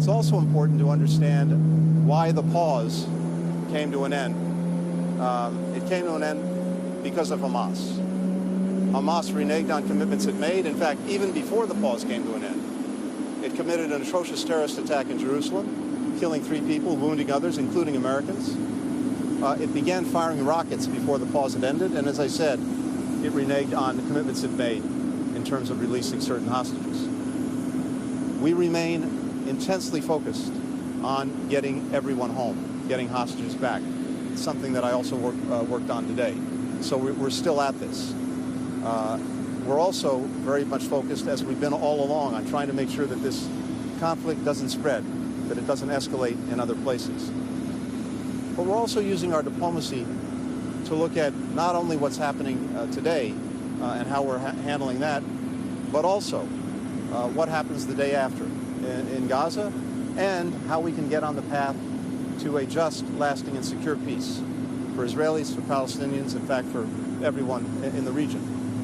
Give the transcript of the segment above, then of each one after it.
It's also important to understand why the pause came to an end. It came to an end because of Hamas. Hamas reneged on commitments it made. In fact, even before the pause came to an end, it committed an atrocious terrorist attack in Jerusalem, killing 3 people, wounding others, including Americans. It began firing rockets before the pause had ended, and as I said, it reneged on the commitments it made in terms of releasing certain hostages. We remain intensely focused on getting everyone home, getting hostages back. It's something that I also worked on today. So we're still at this. We're also very much focused, as we've been all along, on trying to make sure that this conflict doesn't spread, that it doesn't escalate in other places. But we're also using our diplomacy to look at not only what's happening today and how we're handling that, but also what happens the day after in Gaza, and how we can get on the path to a just, lasting, and secure peace for Israelis, for Palestinians, in fact, for everyone in the region.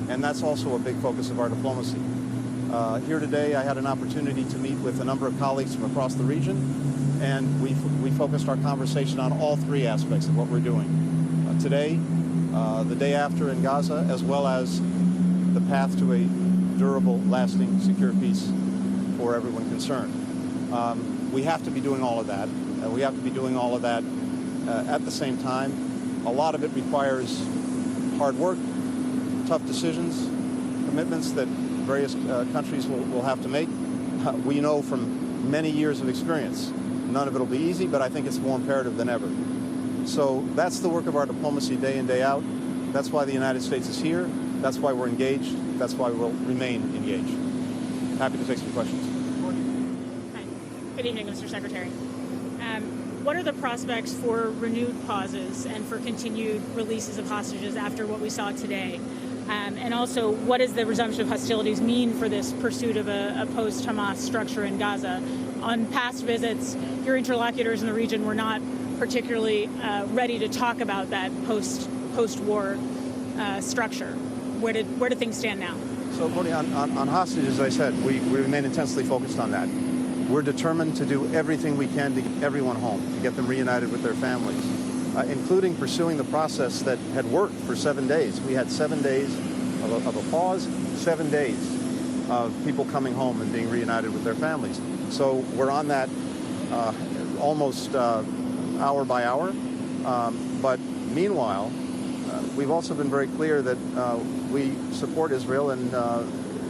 And that's also a big focus of our diplomacy. Here today, I had an opportunity to meet with a number of colleagues from across the region, and we focused our conversation on all 3 aspects of what we're doing. Today, the day after in Gaza, as well as the path to a durable, lasting, secure peace for everyone concerned. We have to be doing all of that. We have to be doing all of that at the same time. A lot of it requires hard work, tough decisions, commitments that various countries will have to make. We know from many years of experience, none of it will be easy, but I think it's more imperative than ever. So that's the work of our diplomacy day in, day out. That's why the United States is here. That's why we're engaged. That's why we'll remain engaged. Happy to take some questions. Hi. Good evening, Mr. Secretary. What are the prospects for renewed pauses and for continued releases of hostages after what we saw today? And also, what does the resumption of hostilities mean for this pursuit of a post-Hamas structure in Gaza? On past visits, your interlocutors in the region were not particularly ready to talk about that post-war structure. Where do things stand now? So, Modi, on hostages, as I said, we remain intensely focused on that. We're determined to do everything we can to get everyone home, to get them reunited with their families, including pursuing the process that had worked for 7 days. We had 7 days of a pause, 7 days of people coming home and being reunited with their families. So we're on that almost hour by hour. But meanwhile, we've also been very clear that we support Israel and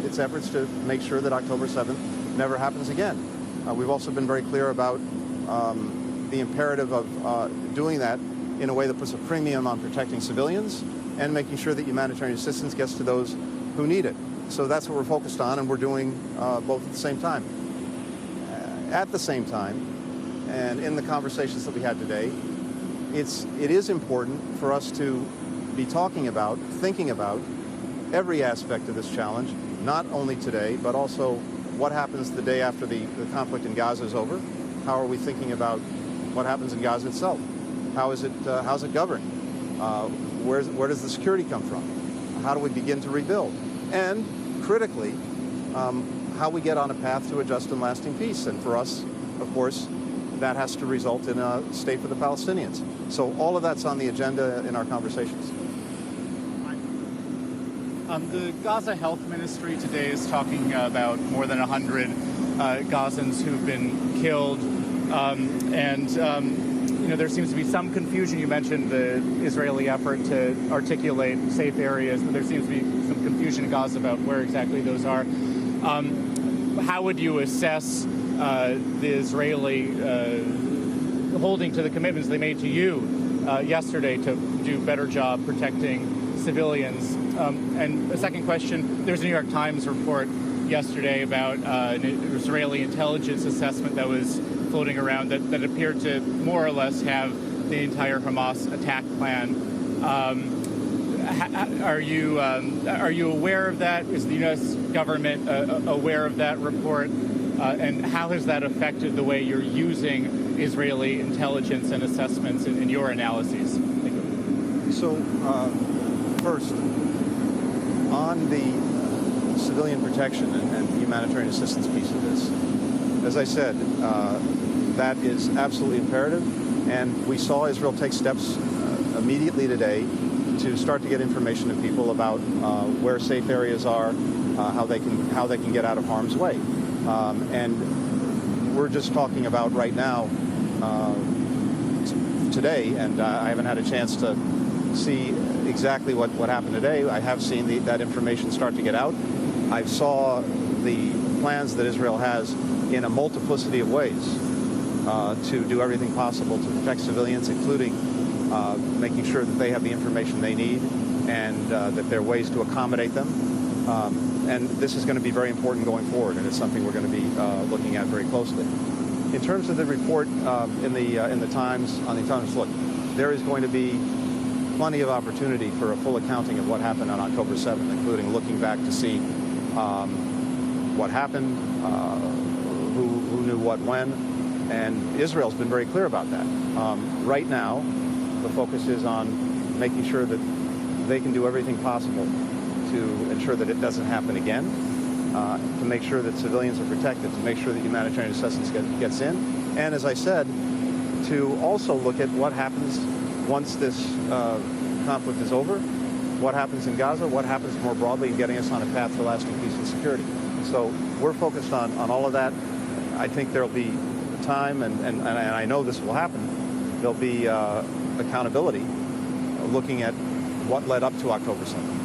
its efforts to make sure that October 7th never happens again. We've also been very clear about the imperative of doing that in a way that puts a premium on protecting civilians and making sure that humanitarian assistance gets to those who need it. So that's what we're focused on, and we're doing both at the same time. At the same time, and in the conversations that we had today, it is important for us to be talking about, thinking about every aspect of this challenge, not only today, but also what happens the day after the conflict in Gaza is over. How are we thinking about what happens in Gaza itself? How's it governed? Where does the security come from? How do we begin to rebuild? And critically, how we get on a path to a just and lasting peace. And for us, of course, that has to result in a state for the Palestinians. So all of that's on the agenda in our conversations. The Gaza Health Ministry today is talking about more than 100 Gazans who've been killed. There seems to be some confusion. You mentioned the Israeli effort to articulate safe areas, but there seems to be some confusion in Gaza about where exactly those are. How would you assess the Israeli holding to the commitments they made to you yesterday to do a better job protecting civilians? And a second question, there's a New York Times report yesterday about an Israeli intelligence assessment that was floating around that appeared to more or less have the entire Hamas attack plan. Are you aware of that? Is the U.S. government aware of that report? And how has that affected the way you're using Israeli intelligence and assessments in your analyses? Thank you. So, first, on the civilian protection and humanitarian assistance piece of this, as I said, that is absolutely imperative. And we saw Israel take steps immediately today to start to get information to people about where safe areas are, how they can get out of harm's way. And we're just talking about right now, today, and I haven't had a chance to see exactly what happened today. I have seen that information start to get out. I saw the plans that Israel has in a multiplicity of ways to do everything possible to protect civilians, including making sure that they have the information they need and that there are ways to accommodate them. And this is going to be very important going forward, and it's something we're going to be looking at very closely. In terms of the report in the Times, on the Times, look, there is going to be plenty of opportunity for a full accounting of what happened on October 7th, including looking back to see what happened, who knew what when, and Israel's been very clear about that. Right now, the focus is on making sure that they can do everything possible to ensure that it doesn't happen again, to make sure that civilians are protected, to make sure that humanitarian assistance gets in, and as I said, to also look at what happens once this conflict is over, what happens in Gaza, what happens more broadly in getting us on a path to lasting peace and security. So we're focused on all of that. I think there'll be time, and I know this will happen, there'll be accountability looking at what led up to October 7th.